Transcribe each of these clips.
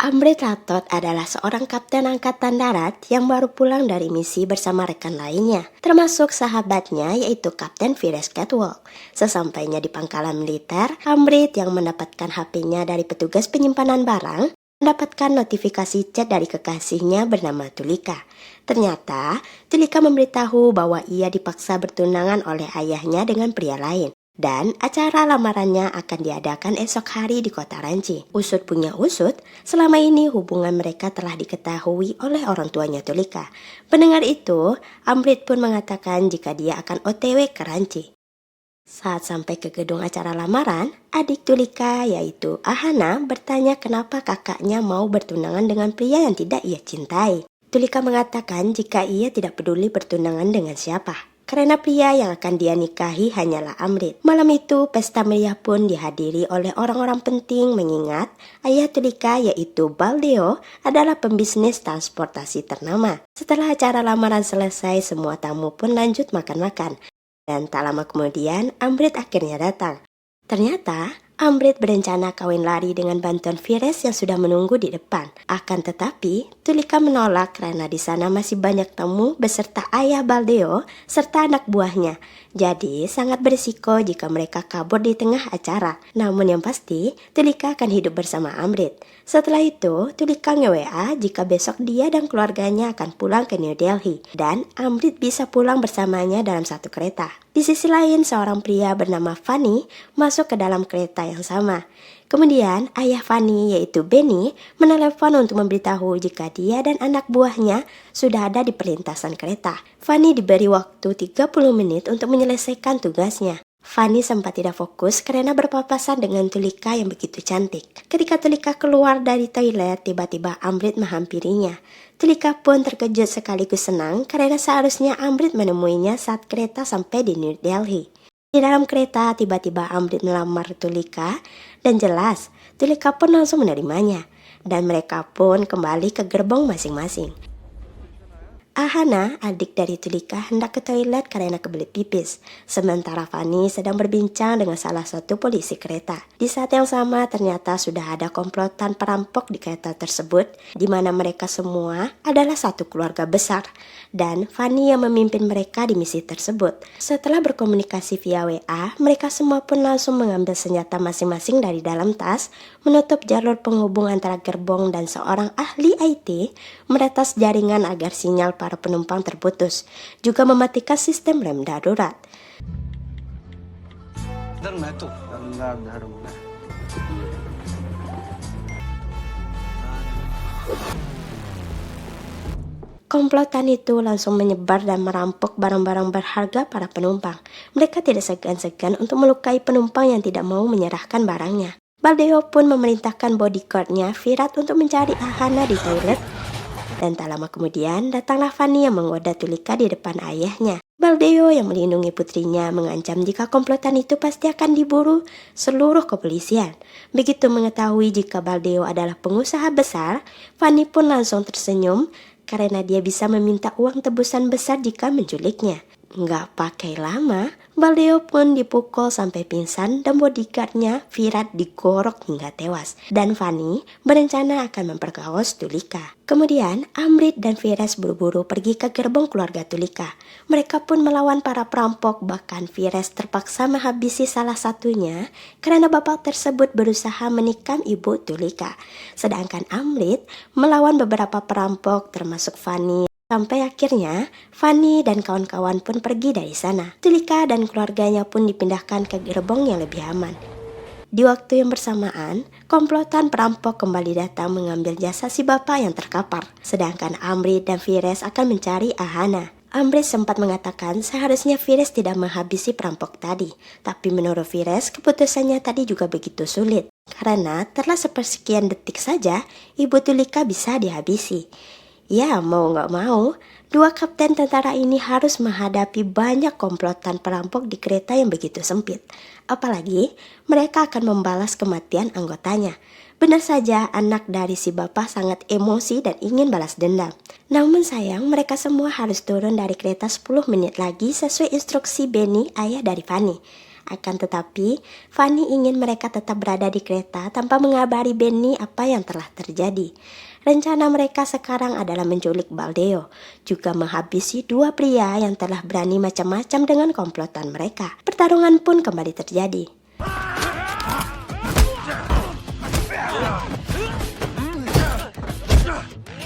Amrit Ratot adalah seorang kapten angkatan darat yang baru pulang dari misi bersama rekan lainnya, termasuk sahabatnya yaitu Kapten Vires Catwalk. Sesampainya di pangkalan militer, Amrit yang mendapatkan HP-nya dari petugas penyimpanan barang, mendapatkan notifikasi chat dari kekasihnya bernama Tulika. Ternyata, Tulika memberitahu bahwa ia dipaksa bertunangan oleh ayahnya dengan pria lain. Dan acara lamarannya akan diadakan esok hari di kota Ranchi. Usut punya usut, selama ini hubungan mereka telah diketahui oleh orang tuanya Tulika. Pendengar itu, Amrit pun mengatakan jika dia akan OTW ke Ranchi. Saat sampai ke gedung acara lamaran, adik Tulika yaitu Ahana bertanya kenapa kakaknya mau bertunangan dengan pria yang tidak ia cintai. Tulika mengatakan jika ia tidak peduli bertunangan dengan siapa, karena pria yang akan dia nikahi hanyalah Amrit. Malam itu, pesta meriah pun dihadiri oleh orang-orang penting mengingat ayah Tulika yaitu Baldeo adalah pembisnis transportasi ternama. Setelah acara lamaran selesai, semua tamu pun lanjut makan-makan. Dan tak lama kemudian, Amrit akhirnya datang. Ternyata, Amrit berencana kawin lari dengan bantuan Vires yang sudah menunggu di depan. Akan tetapi, Tulika menolak karena di sana masih banyak tamu beserta ayah Baldeo serta anak buahnya. Jadi, sangat berisiko jika mereka kabur di tengah acara. Namun yang pasti, Tulika akan hidup bersama Amrit. Setelah itu, Tulika nge-WA jika besok dia dan keluarganya akan pulang ke New Delhi. Dan Amrit bisa pulang bersamanya dalam satu kereta. Di sisi lain, seorang pria bernama Fanny masuk ke dalam kereta yang sama. Kemudian ayah Fanny yaitu Benny menelepon untuk memberitahu jika dia dan anak buahnya sudah ada di perlintasan kereta. Fanny diberi waktu 30 menit untuk menyelesaikan tugasnya. Fanny sempat tidak fokus karena berpapasan dengan Tulika yang begitu cantik. Ketika Tulika keluar dari toilet, tiba-tiba Amrit menghampirinya. Tulika pun terkejut sekaligus senang karena seharusnya Amrit menemuinya saat kereta sampai di New Delhi. Di dalam kereta, tiba-tiba Amrit melamar Tulika dan jelas, Tulika pun langsung menerimanya. Dan mereka pun kembali ke gerbong masing-masing. Ahana, adik dari Tulika, hendak ke toilet karena kebelet pipis. Sementara Fanny sedang berbincang dengan salah satu polisi kereta. Di saat yang sama ternyata sudah ada komplotan perampok di kereta tersebut, di mana mereka semua adalah satu keluarga besar. Dan Fanny yang memimpin mereka di misi tersebut. Setelah berkomunikasi via WA, mereka semua pun langsung mengambil senjata masing-masing dari dalam tas, menutup jalur penghubung antara gerbong dan seorang ahli IT, meretas jaringan agar sinyal para penumpang terputus, juga mematikan sistem rem darurat. Komplotan itu langsung menyebar dan merampok barang-barang berharga para penumpang. Mereka tidak segan-segan untuk melukai penumpang yang tidak mau menyerahkan barangnya. Baldeo pun memerintahkan bodyguardnya Virat untuk mencari Ahana di toilet. Dan tak lama kemudian datanglah Fanny yang menggoda Tulika di depan ayahnya. Baldeo yang melindungi putrinya mengancam jika komplotan itu pasti akan diburu seluruh kepolisian. Begitu mengetahui jika Baldeo adalah pengusaha besar, Fanny pun langsung tersenyum karena dia bisa meminta uang tebusan besar jika menculiknya. Nggak pakai lama, Baldeo pun dipukul sampai pingsan dan bodyguardnya Virat digorok hingga tewas. Dan Fanny berencana akan memperkaos Tulika. Kemudian Amrit dan Vires buru-buru pergi ke gerbong keluarga Tulika. Mereka pun melawan para perampok, bahkan Vires terpaksa menghabisi salah satunya karena bapak tersebut berusaha menikam ibu Tulika. Sedangkan Amrit melawan beberapa perampok termasuk Fanny. Sampai akhirnya, Fanny dan kawan-kawan pun pergi dari sana. Tulika dan keluarganya pun dipindahkan ke gerbong yang lebih aman. Di waktu yang bersamaan, komplotan perampok kembali datang mengambil jasa si bapak yang terkapar. Sedangkan Amrit dan Vires akan mencari Ahana. Amrit sempat mengatakan seharusnya Vires tidak menghabisi perampok tadi. Tapi menurut Vires, keputusannya tadi juga begitu sulit. Karena telah sepersekian detik saja, ibu Tulika bisa dihabisi. Ya, mau nggak mau, dua kapten tentara ini harus menghadapi banyak komplotan perampok di kereta yang begitu sempit. Apalagi, mereka akan membalas kematian anggotanya. Benar saja, anak dari si bapak sangat emosi dan ingin balas dendam. Namun sayang, mereka semua harus turun dari kereta 10 menit lagi sesuai instruksi Benny, ayah dari Fanny. Akan tetapi, Fanny ingin mereka tetap berada di kereta tanpa mengabari Benny apa yang telah terjadi. Rencana mereka sekarang adalah menculik Baldeo, juga menghabisi dua pria yang telah berani macam-macam dengan komplotan mereka. Pertarungan pun kembali terjadi.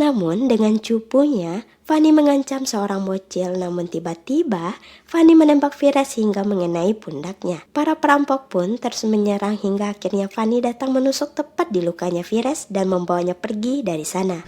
Namun dengan cupunya, Fanny mengancam seorang bocil, namun tiba-tiba Fanny menembak Fires hingga mengenai pundaknya. Para perampok pun terus menyerang hingga akhirnya Fanny datang menusuk tepat di lukanya Fires dan membawanya pergi dari sana.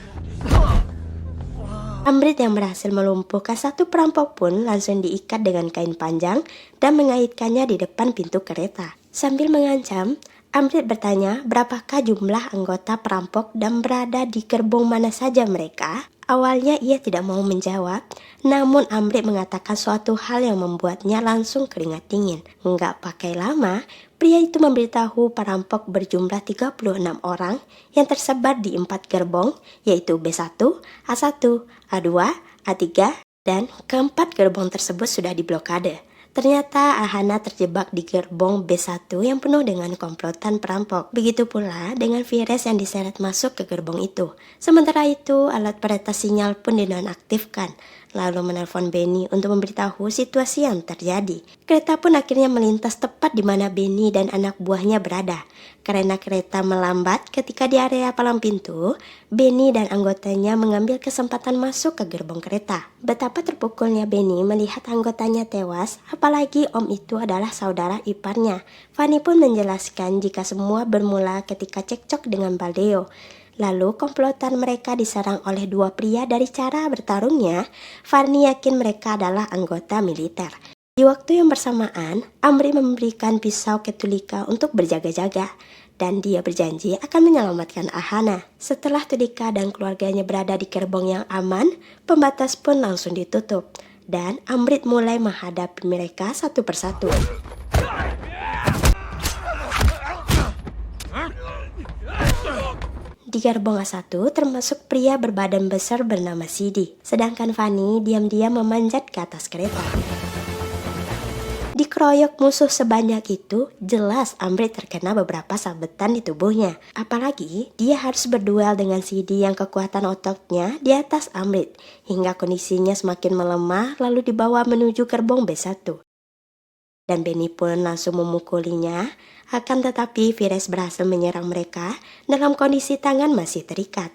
Amrit yang berhasil melumpuhkan satu perampok pun langsung diikat dengan kain panjang dan mengaitkannya di depan pintu kereta. Sambil mengancam, Amrit bertanya berapakah jumlah anggota perampok dan berada di gerbong mana saja mereka. Awalnya ia tidak mau menjawab, namun Amrit mengatakan suatu hal yang membuatnya langsung keringat dingin. Nggak pakai lama, pria itu memberitahu perampok berjumlah 36 orang yang tersebar di 4 gerbong, yaitu B1, A1, A2, A3, dan keempat gerbong tersebut sudah diblokade. Ternyata Ahana terjebak di gerbong B1 yang penuh dengan komplotan perampok. Begitu pula dengan Fires yang diseret masuk ke gerbong itu. Sementara itu, alat peretas sinyal pun dinonaktifkan, lalu menelpon Benny untuk memberitahu situasi yang terjadi. Kereta pun akhirnya melintas tepat di mana Benny dan anak buahnya berada. Karena kereta melambat ketika di area palang pintu, Benny dan anggotanya mengambil kesempatan masuk ke gerbong kereta. Betapa terpukulnya Benny melihat anggotanya tewas, apalagi om itu adalah saudara iparnya. Fanny pun menjelaskan jika semua bermula ketika cekcok dengan Baldeo. Lalu komplotan mereka diserang oleh dua pria. Dari cara bertarungnya, Fanny yakin mereka adalah anggota militer. Di waktu yang bersamaan, Amri memberikan pisau ke Tulika untuk berjaga-jaga, dan dia berjanji akan menyelamatkan Ahana. Setelah Tulika dan keluarganya berada di gerbong yang aman, pembatas pun langsung ditutup, dan Amrit mulai menghadapi mereka satu persatu. Di gerbong A1 termasuk pria berbadan besar bernama Sidi, sedangkan Fanny diam-diam memanjat ke atas kereta. Dikeroyok musuh sebanyak itu, jelas Amrit terkena beberapa sabetan di tubuhnya. Apalagi dia harus berduel dengan Sidi yang kekuatan ototnya di atas Amrit, hingga kondisinya semakin melemah lalu dibawa menuju gerbong B1. Dan Benny pun langsung memukulinya, akan tetapi Fires berhasil menyerang mereka dalam kondisi tangan masih terikat.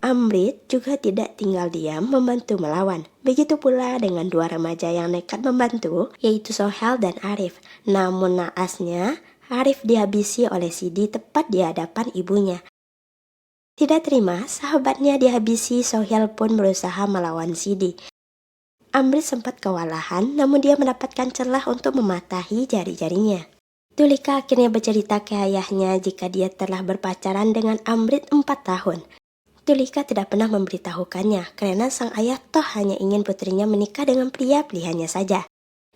Amrit juga tidak tinggal diam membantu melawan. Begitu pula dengan dua remaja yang nekat membantu, yaitu Sohel dan Arif. Namun naasnya, Arif dihabisi oleh Sidi tepat di hadapan ibunya. Tidak terima, sahabatnya dihabisi, Sohel pun berusaha melawan Sidi. Amrit sempat kewalahan, namun dia mendapatkan celah untuk mematahi jari-jarinya. Tulika akhirnya bercerita ke ayahnya jika dia telah berpacaran dengan Amrit 4 tahun. Tulika tidak pernah memberitahukannya karena sang ayah toh hanya ingin putrinya menikah dengan pria pilihannya saja.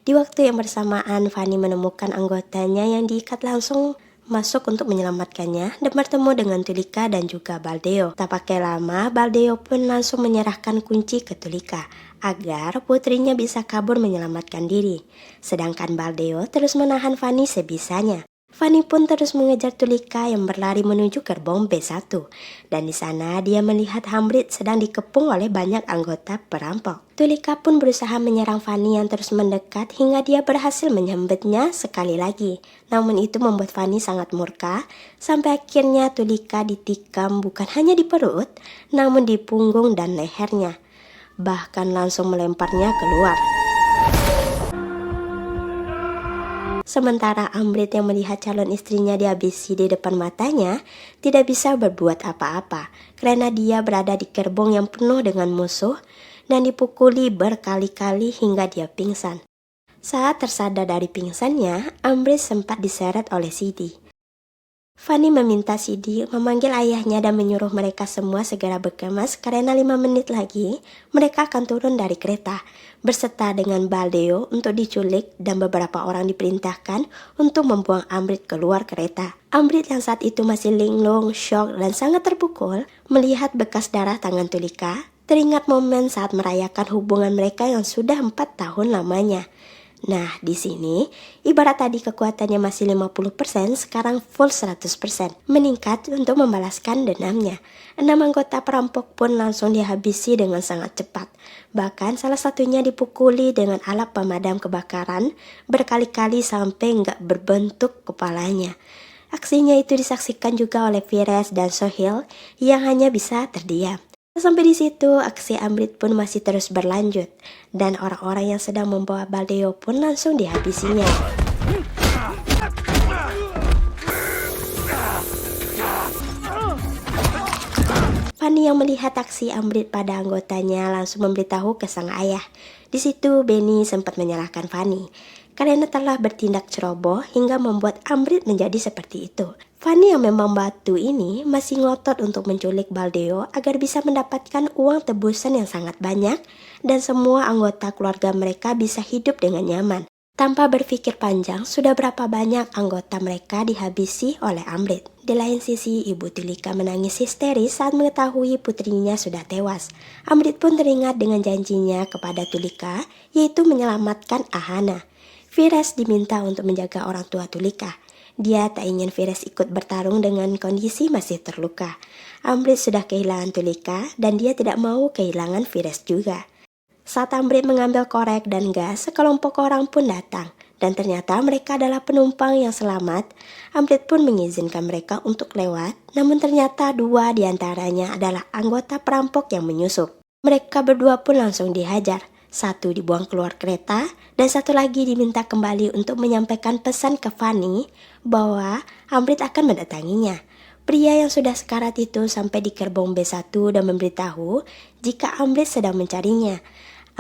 Di waktu yang bersamaan, Fanny menemukan anggotanya yang diikat langsung masuk untuk menyelamatkannya dan bertemu dengan Tulika dan juga Baldeo. Tak pakai lama, Baldeo pun langsung menyerahkan kunci ke Tulika agar putrinya bisa kabur menyelamatkan diri. Sedangkan Baldeo terus menahan Fanny sebisanya. Fanny pun terus mengejar Tulika yang berlari menuju gerbong B1, dan di sana dia melihat Amrit sedang dikepung oleh banyak anggota perampok. Tulika pun berusaha menyerang Fanny yang terus mendekat hingga dia berhasil menyambetnya sekali lagi. Namun itu membuat Fanny sangat murka, sampai akhirnya Tulika ditikam bukan hanya di perut, namun di punggung dan lehernya, bahkan langsung melemparnya keluar. Sementara Amrit yang melihat calon istrinya dihabisi di depan matanya tidak bisa berbuat apa-apa karena dia berada di gerbong yang penuh dengan musuh dan dipukuli berkali-kali hingga dia pingsan. Saat tersadar dari pingsannya, Amrit sempat diseret oleh Sidi. Fanny meminta Sidi memanggil ayahnya dan menyuruh mereka semua segera berkemas karena 5 menit lagi mereka akan turun dari kereta berserta dengan Baldeo untuk diculik dan beberapa orang diperintahkan untuk membuang Amrit keluar kereta. Amrit yang saat itu masih linglung, syok dan sangat terpukul melihat bekas darah tangan Tulika, teringat momen saat merayakan hubungan mereka yang sudah 4 tahun lamanya. Nah, di sini, ibarat tadi kekuatannya masih 50%, sekarang full 100%, meningkat untuk membalaskan dendamnya. 6 anggota perampok pun langsung dihabisi dengan sangat cepat. Bahkan salah satunya dipukuli dengan alat pemadam kebakaran berkali-kali sampai nggak berbentuk kepalanya. Aksinya itu disaksikan juga oleh Fires dan Sohil yang hanya bisa terdiam. Sampai di situ, aksi Amrit pun masih terus berlanjut, dan orang-orang yang sedang membawa Baldeo pun langsung dihabisinya. Fanny yang melihat aksi Amrit pada anggotanya langsung memberitahu ke sang ayah. Di situ Benny sempat menyalahkan Fanny karena telah bertindak ceroboh hingga membuat Amrit menjadi seperti itu. Fanny yang memang batu ini masih ngotot untuk menculik Baldeo agar bisa mendapatkan uang tebusan yang sangat banyak dan semua anggota keluarga mereka bisa hidup dengan nyaman. Tanpa berpikir panjang, sudah berapa banyak anggota mereka dihabisi oleh Amrit. Di lain sisi, Ibu Tulika menangis histeris saat mengetahui putrinya sudah tewas. Amrit pun teringat dengan janjinya kepada Tulika, yaitu menyelamatkan Ahana. Fires diminta untuk menjaga orang tua Tulika. Dia tak ingin Fires ikut bertarung dengan kondisi masih terluka. Amrit sudah kehilangan Tulika dan dia tidak mau kehilangan Fires juga. Saat Amrit mengambil korek dan gas, sekelompok orang pun datang. Dan ternyata mereka adalah penumpang yang selamat. Amrit pun mengizinkan mereka untuk lewat, namun ternyata 2 diantaranya adalah anggota perampok yang menyusup. Mereka berdua pun langsung dihajar. 1 dibuang keluar kereta, dan 1 lagi diminta kembali untuk menyampaikan pesan ke Fanny bahwa Amrit akan mendatanginya. Pria yang sudah sekarat itu sampai di gerbong B1 dan memberitahu jika Amrit sedang mencarinya.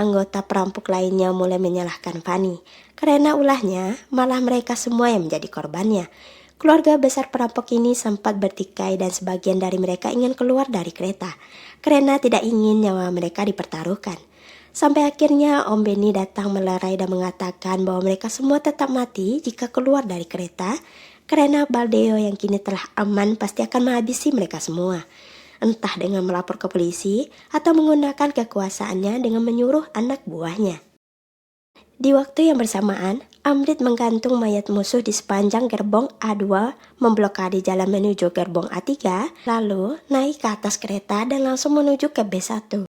Anggota perampok lainnya mulai menyalahkan Fanny, karena ulahnya malah mereka semua yang menjadi korbannya. Keluarga besar perampok ini sempat bertikai dan sebagian dari mereka ingin keluar dari kereta, karena tidak ingin nyawa mereka dipertaruhkan. Sampai akhirnya Om Benny datang melerai dan mengatakan bahwa mereka semua tetap mati jika keluar dari kereta, karena Baldeo yang kini telah aman pasti akan menghabisi mereka semua. Entah dengan melapor ke polisi atau menggunakan kekuasaannya dengan menyuruh anak buahnya. Di waktu yang bersamaan, Amrit menggantung mayat musuh di sepanjang gerbong A2, memblokade jalan menuju gerbong A3, lalu naik ke atas kereta dan langsung menuju ke B1.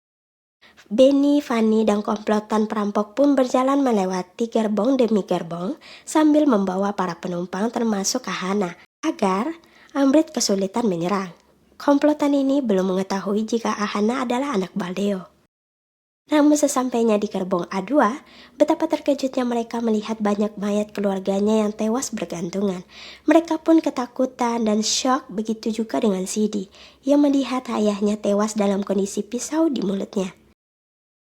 Benny, Fanny, dan komplotan perampok pun berjalan melewati gerbong demi gerbong sambil membawa para penumpang termasuk Ahana, agar Amrit kesulitan menyerang. Komplotan ini belum mengetahui jika Ahana adalah anak Baldeo. Namun sesampainya di gerbong A2, betapa terkejutnya mereka melihat banyak mayat keluarganya yang tewas bergantungan. Mereka pun ketakutan dan syok, begitu juga dengan Sidi, yang melihat ayahnya tewas dalam kondisi pisau di mulutnya.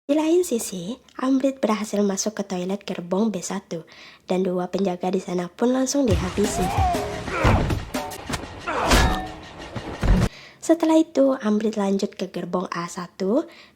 Di lain sisi, Amrit berhasil masuk ke toilet gerbong B1, dan 2 penjaga di sana pun langsung dihabisi. Setelah itu, Amrit lanjut ke gerbong A1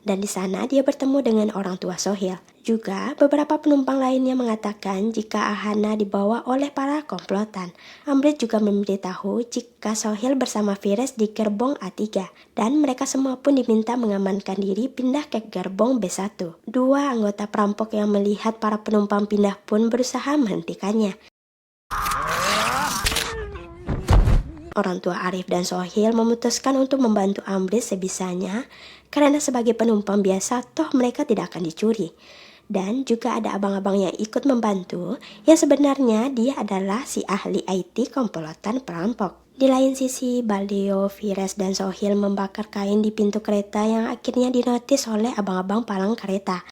dan di sana dia bertemu dengan orang tua Sohil. Juga beberapa penumpang lainnya mengatakan jika Ahana dibawa oleh para komplotan. Amrit juga memberitahu jika Sohil bersama Fires di gerbong A3 dan mereka semua pun diminta mengamankan diri pindah ke gerbong B1. 2 anggota perampok yang melihat para penumpang pindah pun berusaha menghentikannya. Orang tua Arif dan Sohil memutuskan untuk membantu Amrit sebisanya karena sebagai penumpang biasa toh mereka tidak akan dicuri. Dan juga ada abang-abang yang ikut membantu yang sebenarnya dia adalah si ahli IT komplotan perampok. Di lain sisi, Baldeo, Fires, dan Sohil membakar kain di pintu kereta yang akhirnya dinotis oleh abang-abang palang kereta.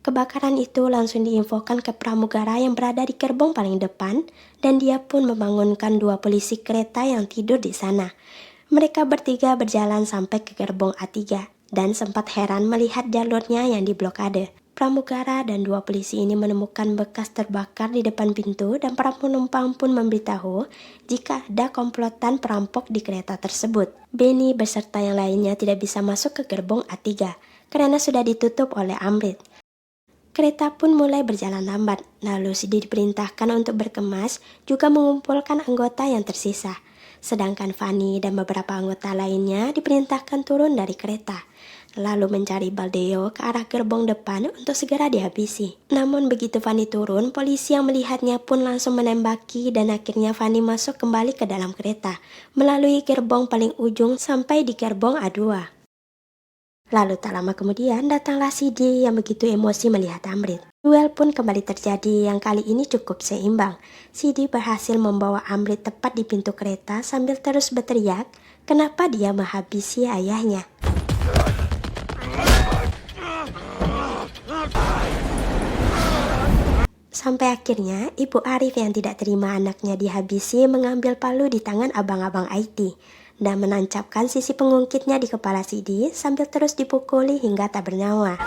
Kebakaran itu langsung diinfokan ke pramugara yang berada di gerbong paling depan dan dia pun membangunkan 2 polisi kereta yang tidur di sana. Mereka bertiga berjalan sampai ke gerbong A3 dan sempat heran melihat jalurnya yang diblokade. Pramugara dan 2 polisi ini menemukan bekas terbakar di depan pintu dan para penumpang pun memberitahu jika ada komplotan perampok di kereta tersebut. Benny beserta yang lainnya tidak bisa masuk ke gerbong A3 karena sudah ditutup oleh Amrit. Kereta pun mulai berjalan lambat, lalu Sidi diperintahkan untuk berkemas juga mengumpulkan anggota yang tersisa. Sedangkan Fanny dan beberapa anggota lainnya diperintahkan turun dari kereta, lalu mencari Baldeo ke arah gerbong depan untuk segera dihabisi. Namun begitu Fanny turun, polisi yang melihatnya pun langsung menembaki dan akhirnya Fanny masuk kembali ke dalam kereta, melalui gerbong paling ujung sampai di gerbong A2. Lalu tak lama kemudian datanglah Sidi yang begitu emosi melihat Amrit. Duel pun kembali terjadi yang kali ini cukup seimbang. Sidi berhasil membawa Amrit tepat di pintu kereta sambil terus berteriak, kenapa dia menghabisi ayahnya. Sampai akhirnya Ibu Arif yang tidak terima anaknya dihabisi mengambil palu di tangan abang-abang IT dan menancapkan sisi pengungkitnya di kepala Sidi sambil terus dipukuli hingga tak bernyawa.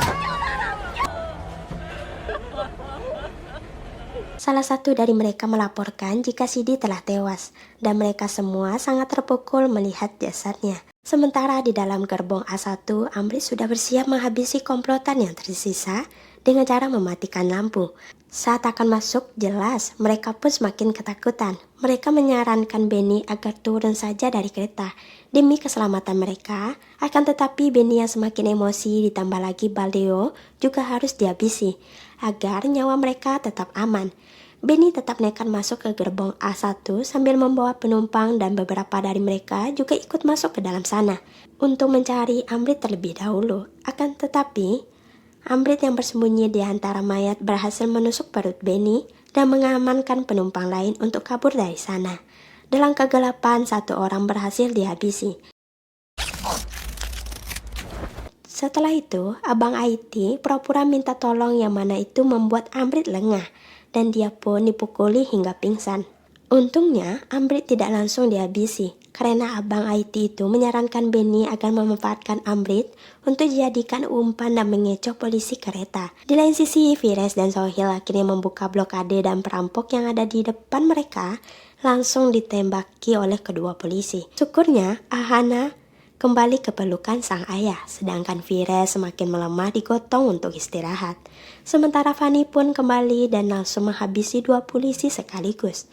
Salah satu dari mereka melaporkan jika Sidi telah tewas dan mereka semua sangat terpukul melihat jasadnya. Sementara di dalam gerbong A1, Amrit sudah bersiap menghabisi komplotan yang tersisa dengan cara mematikan lampu. Saat akan masuk, jelas mereka pun semakin ketakutan. Mereka menyarankan Benny agar turun saja dari kereta demi keselamatan mereka. Akan tetapi Benny yang semakin emosi ditambah lagi Baldeo juga harus dihabisi agar nyawa mereka tetap aman. Benny tetap nekat masuk ke gerbong A1 sambil membawa penumpang dan beberapa dari mereka juga ikut masuk ke dalam sana untuk mencari Amrit terlebih dahulu. Akan tetapi Amrit yang bersembunyi di antara mayat berhasil menusuk perut Benny dan mengamankan penumpang lain untuk kabur dari sana. Dalam kegelapan, satu orang berhasil dihabisi. Setelah itu, abang IT pura-pura minta tolong yang mana itu membuat Amrit lengah dan dia pun dipukuli hingga pingsan. Untungnya, Amrit tidak langsung dihabisi karena abang IT itu menyarankan Benny agar memanfaatkan Amrit untuk dijadikan umpan dan mengecoh polisi kereta. Di lain sisi, Vires dan Sohil akhirnya membuka blokade dan perampok yang ada di depan mereka langsung ditembaki oleh kedua polisi. Syukurnya, Ahana kembali ke pelukan sang ayah, sedangkan Vires semakin melemah digotong untuk istirahat. Sementara Fanny pun kembali dan langsung menghabisi 2 polisi sekaligus.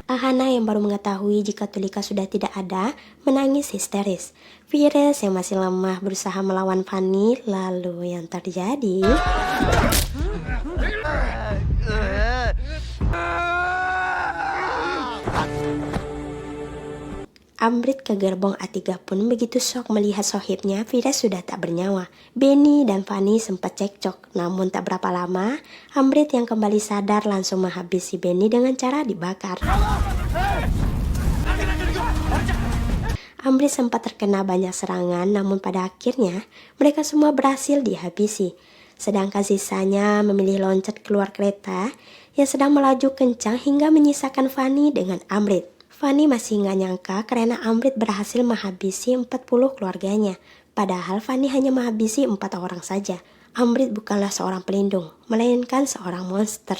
Ahana yang baru mengetahui jika Tulika sudah tidak ada, menangis histeris. Vires yang masih lemah berusaha melawan Fanny, lalu yang terjadi... Amrit ke gerbong A3 pun begitu syok melihat sohibnya Vires sudah tak bernyawa. Benny dan Fanny sempat cekcok, namun tak berapa lama Amrit yang kembali sadar langsung menghabisi Benny dengan cara dibakar. Amrit sempat terkena banyak serangan, namun pada akhirnya mereka semua berhasil dihabisi. Sedangkan sisanya memilih loncat keluar kereta yang sedang melaju kencang hingga menyisakan Fanny dengan Amrit. Fanny masih nggak nyangka karena Amrit berhasil menghabisi 40 keluarganya. Padahal Fanny hanya menghabisi 4 orang saja. Amrit bukanlah seorang pelindung, melainkan seorang monster.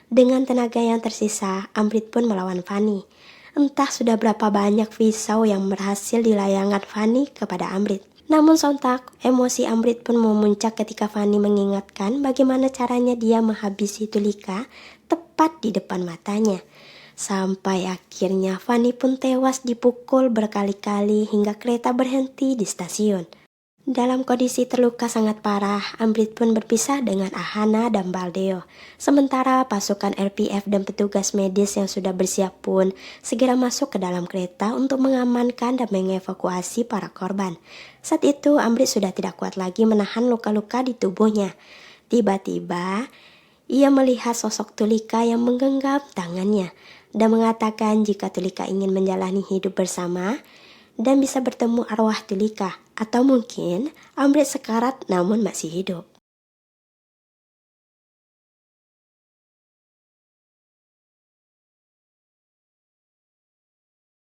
Dengan tenaga yang tersisa, Amrit pun melawan Fanny. Entah sudah berapa banyak pisau yang berhasil dilayangkan Fanny kepada Amrit. Namun sontak, emosi Amrit pun memuncak ketika Fanny mengingatkan bagaimana caranya dia menghabisi Tulika tepat di depan matanya. Sampai akhirnya Fanny pun tewas dipukul berkali-kali hingga kereta berhenti di stasiun. Dalam kondisi terluka sangat parah, Amrit pun berpisah dengan Ahana dan Baldeo. Sementara pasukan RPF dan petugas medis yang sudah bersiap pun segera masuk ke dalam kereta untuk mengamankan dan mengevakuasi para korban. Saat itu Amrit sudah tidak kuat lagi menahan luka-luka di tubuhnya. Tiba-tiba ia melihat sosok Tulika yang menggenggam tangannya dan mengatakan jika Tulika ingin menjalani hidup bersama dan bisa bertemu arwah Tulika, atau mungkin Amrit sekarat namun masih hidup.